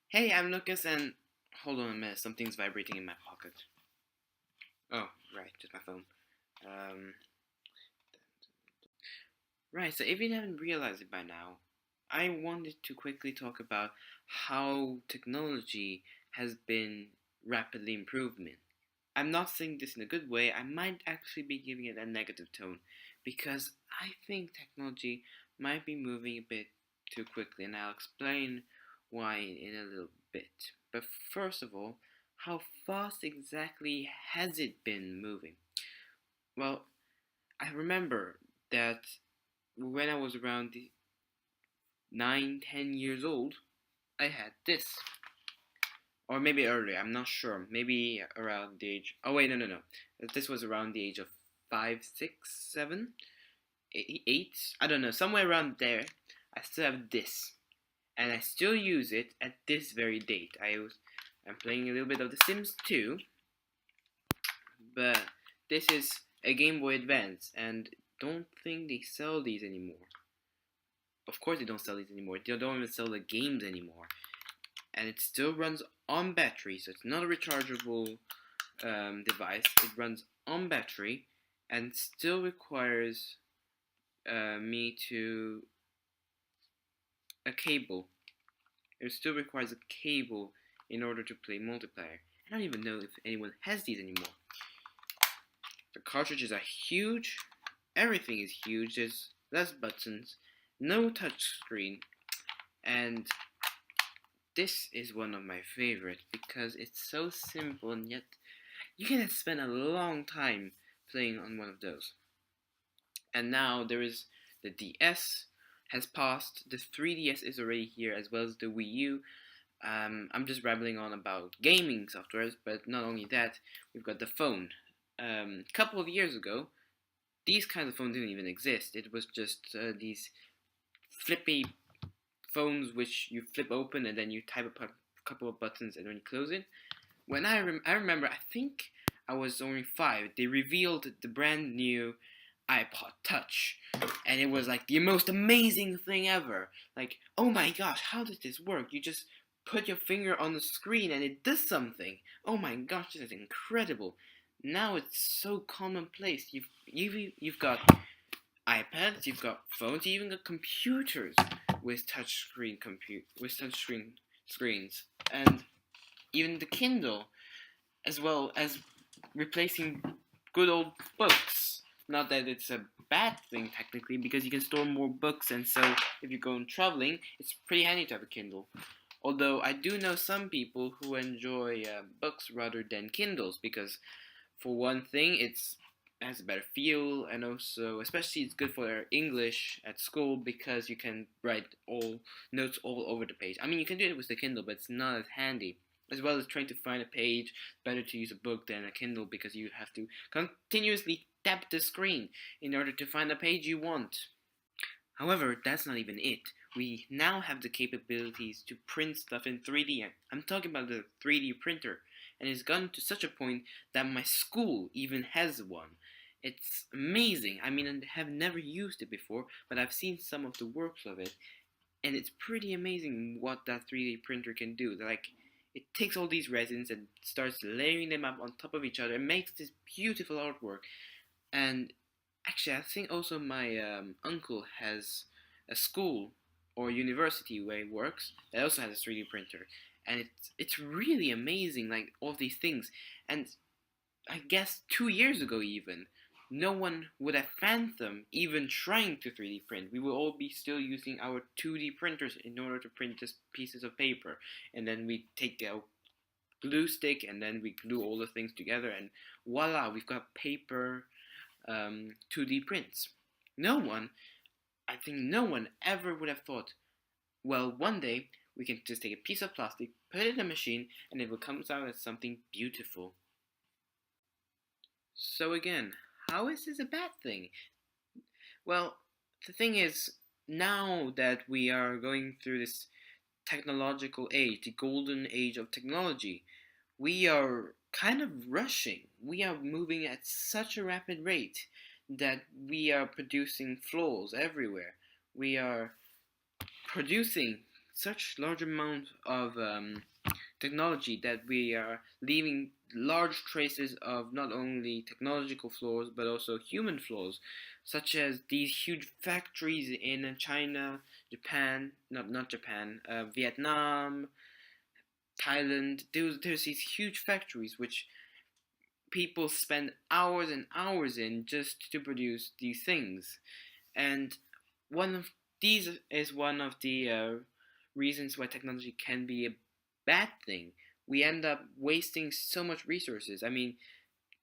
Hey, I'm Lucas, and hold on a minute, something's vibrating in my pocket. Oh, right, just my phone. Um, right, so if you haven't realized it by now, I wanted to quickly talk about how technology has been rapidly improving. I'm not saying this in a good way, I might actually be giving it a negative tone, because I think technology might be moving a bit too quickly, and I'll explain why in a little bit. But first of all, how fast exactly has it been moving? Well, I remember that when I was around 9, 10 years old, I had this. Or maybe earlier, I'm not sure. Maybe around the age. Oh, wait, no, no, no. This was around the age of 5, 6, 7, 8. I don't know, somewhere around there. I still have this. And I still use it at this very date. I'm playing a little bit of The Sims 2, but this is a Game Boy Advance, and don't think they sell these anymore. Of course, they don't sell these anymore. They don't even sell the games anymore. And it still runs on battery, so it's not a rechargeable device. It runs on battery and still requires me to a cable. It still requires a cable in order to play multiplayer. I don't even know if anyone has these anymore. The cartridges are huge. Everything is huge. There's less buttons, no touchscreen, and this is one of my favorites because it's so simple and yet you can spend a long time playing on one of those. And now there is the DS has passed, the 3DS is already here as well as the Wii U. I'm just rambling on about gaming softwares, but not only that, we've got the phone. A couple of years ago, these kinds of phones didn't even exist. It was just these flippy phones which you flip open and then you type a couple of buttons and when you close it. When I remember, I think I was only 5. They revealed the brand new iPod Touch, and it was like the most amazing thing ever. Like, oh my gosh, how does this work? You just put your finger on the screen and it does something. Oh my gosh, this is incredible. Now it's so commonplace. You've got iPads, you've got phones, you even got computers with touchscreen screens, and even the Kindle, as well as replacing good old books. Not that it's a bad thing technically, because you can store more books, and so if you're going traveling, it's pretty handy to have a Kindle. Although I do know some people who enjoy books rather than Kindles, because for one thing, it has a better feel, and also, especially, it's good for English at school because you can write all notes all over the page. I mean, you can do it with the Kindle, but it's not as handy. As well as trying to find a page, better to use a book than a Kindle because you have to continuously tap the screen in order to find the page you want. However, that's not even it. We now have the capabilities to print stuff in 3D. I'm talking about the 3D printer, and it's gotten to such a point that my school even has one. It's amazing. I mean, I have never used it before, but I've seen some of the works of it, and it's pretty amazing what that 3D printer can do. Like, it takes all these resins and starts layering them up on top of each other and makes this beautiful artwork. And actually, I think also my uncle has a school or university where he works that also has a 3D printer, and it's really amazing, like all these things. And I guess 2 years ago even, no one would have fathomed even trying to 3D print. We will all be still using our 2D printers in order to print just pieces of paper, and then we take a glue stick and then we glue all the things together, and voila, we've got paper 2D prints. No one, I think no one ever would have thought, well, one day we can just take a piece of plastic, put it in a machine, and it will come out as something beautiful. So again, how is this a bad thing? Well, the thing is, now that we are going through this technological age, the golden age of technology, we are kind of rushing. We are moving at such a rapid rate that we are producing flaws everywhere. We are producing such large amount of technology that we are leaving large traces of not only technological flaws but also human flaws, such as these huge factories in China, Japan, not Japan, Vietnam, Thailand. There's these huge factories which people spend hours and hours in just to produce these things. And one of these is one of the reasons why technology can be a bad thing. We end up wasting so much resources. I mean,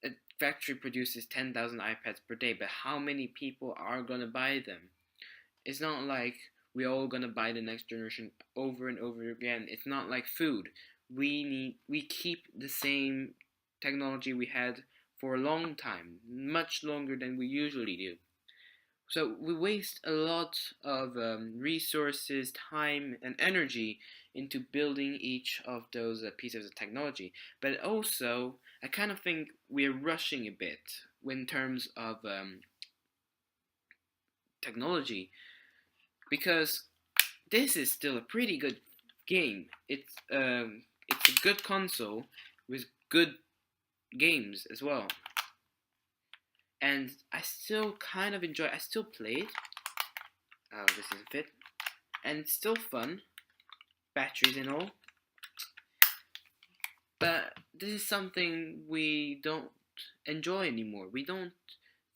a factory produces 10,000 iPads per day, but how many people are going to buy them? It's not like we're all going to buy the next generation over and over again. It's not like food. We keep the same technology we had for a long time, much longer than we usually do. So we waste a lot of resources, time, and energy into building each of those pieces of technology. But also, I kind of think we're rushing a bit in terms of technology, because this is still a pretty good game. It's a good console with good games as well, and I still kind of enjoy. I still play it. Oh, this is a fit, and it's still fun, batteries and all. But this is something we don't enjoy anymore. We don't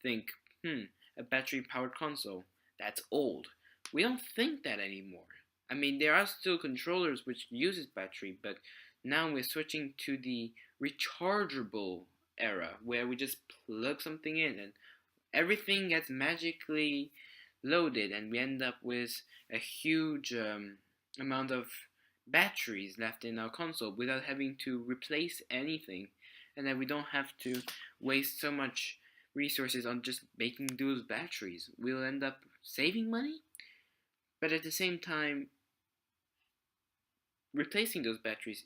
think, a battery-powered console, that's old. We don't think that anymore. I mean, there are still controllers which uses battery, but now we're switching to the rechargeable era, where we just plug something in and everything gets magically loaded, and we end up with a huge amount of batteries left in our console without having to replace anything, and that we don't have to waste so much resources on just making those batteries. We'll end up saving money, but at the same time, replacing those batteries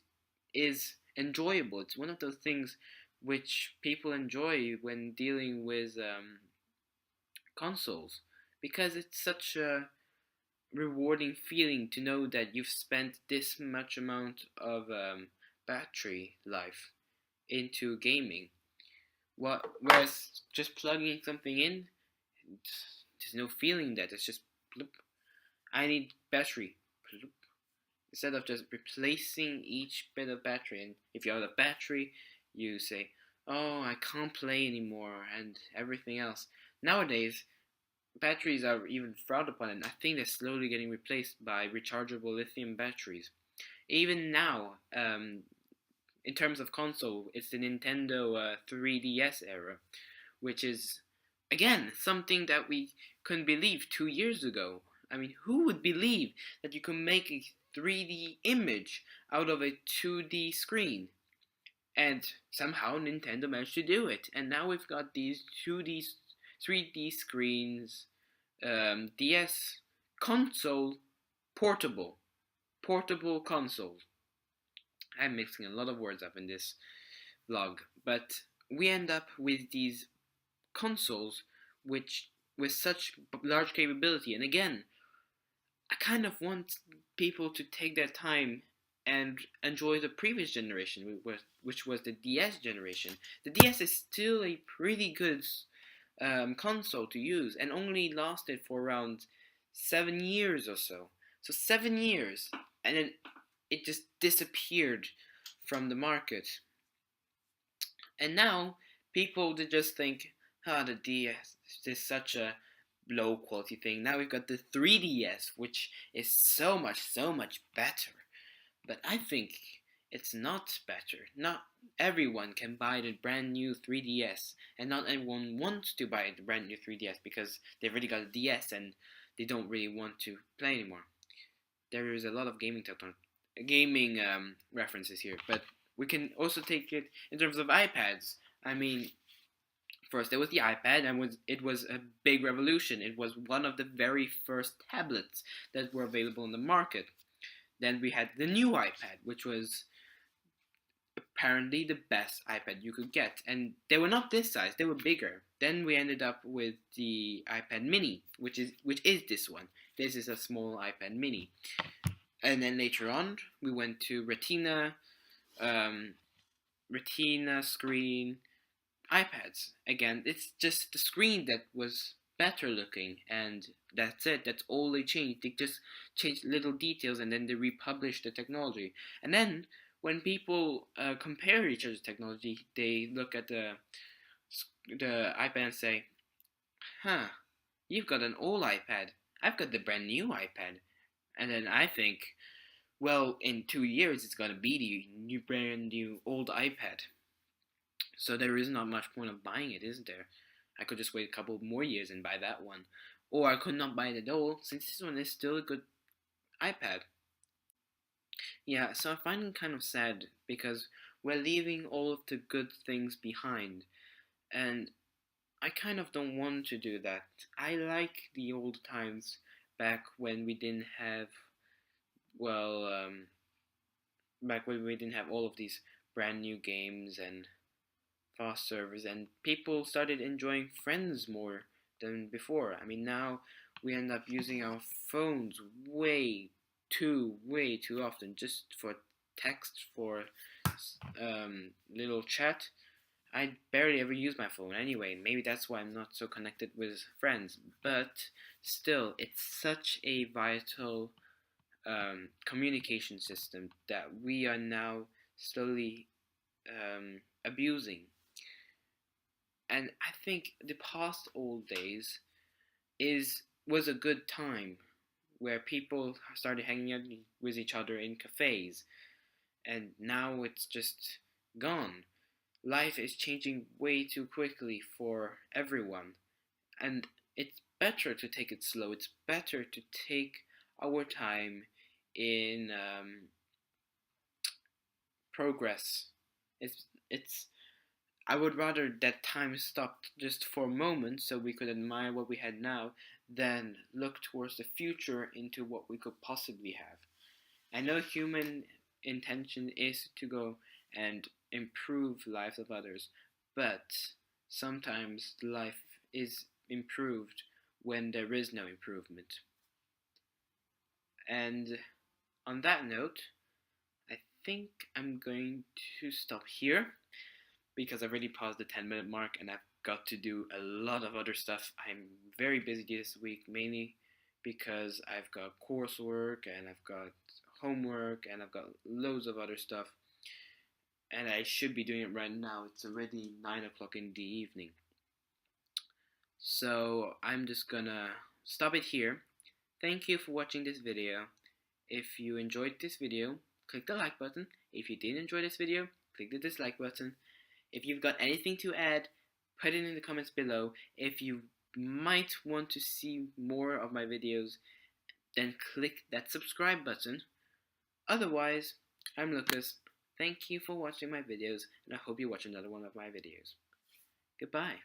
is enjoyable. It's one of those things which people enjoy when dealing with consoles, because it's such a rewarding feeling to know that you've spent this much amount of battery life into gaming. Whereas just plugging something in, there's no feeling that. It's just bloop. I need battery. Bloop. Instead of just replacing each bit of battery, and if you're out of battery, you say, "Oh, I can't play anymore," and everything else. Nowadays, batteries are even frowned upon, and I think they're slowly getting replaced by rechargeable lithium batteries. Even now, in terms of console, it's the Nintendo 3DS era, which is, again, something that we couldn't believe 2 years ago. I mean, who would believe that you could make a 3D image out of a 2D screen? And somehow Nintendo managed to do it. And now we've got these 2D, 3D screens, DS console, portable console. I'm mixing a lot of words up in this vlog, but we end up with these consoles which with such large capability. And again, I kind of want people to take their time and enjoy the previous generation, which was the DS generation. The DS is still a pretty good console to use, and only lasted for around 7 years or so. So 7 years, and then it just disappeared from the market. And now people just think, the DS is such a low quality thing. Now we've got the 3DS, which is so much better. But I think it's not better. Not everyone can buy the brand new 3DS, and not everyone wants to buy the brand new 3DS because they've already got a DS and they don't really want to play anymore. There is a lot of gaming references here, but we can also take it in terms of iPads. I mean, first there was the iPad, and it was a big revolution. It was one of the very first tablets that were available in the market. Then we had the new iPad, which was apparently the best iPad you could get, and they were not this size; they were bigger. Then we ended up with the iPad Mini, which is this one. This is a small iPad Mini. And then later on, we went to um, Retina screen, iPads. Again, it's just the screen that was better looking, and that's it. That's all they changed. They just changed little details, and then they republished the technology. And then when people compare each other's technology, they look at the iPad and say, "Huh, you've got an old iPad. I've got the brand new iPad." And then I think, well, in 2 years it's gonna be the new brand new old iPad. So there is not much point of buying it, is there? I could just wait a couple more years and buy that one. Or I could not buy it at all, since this one is still a good iPad. Yeah, so I find it kind of sad because we're leaving all of the good things behind. And I kind of don't want to do that. I like the old times back when we didn't have, well, back when we didn't have all of these brand new games and fast servers, and people started enjoying friends more than before. I mean, now we end up using our phones way too often, just for text, for little chat. I barely ever use my phone anyway. Maybe that's why I'm not so connected with friends. But still, it's such a vital communication system that we are now slowly abusing. And I think the past old days is was a good time where people started hanging out with each other in cafes, and now it's just gone. Life is changing way too quickly for everyone, and it's better to take it slow. It's better to take our time in progress. It's I would rather that time stopped just for a moment so we could admire what we had now than look towards the future into what we could possibly have. I know human intention is to go and improve lives of others, but sometimes life is improved when there is no improvement. And on that note, I think I'm going to stop here because I've already passed the 10-minute mark and I've got to do a lot of other stuff. I'm very busy this week, mainly because I've got coursework and I've got homework and I've got loads of other stuff. And I should be doing it right now. It's already 9 o'clock in the evening. So I'm just gonna stop it here. Thank you for watching this video. If you enjoyed this video, click the like button. If you didn't enjoy this video, click the dislike button. If you've got anything to add, put it in the comments below. If you might want to see more of my videos, then click that subscribe button. Otherwise, I'm Lucas. Thank you for watching my videos, and I hope you watch another one of my videos. Goodbye.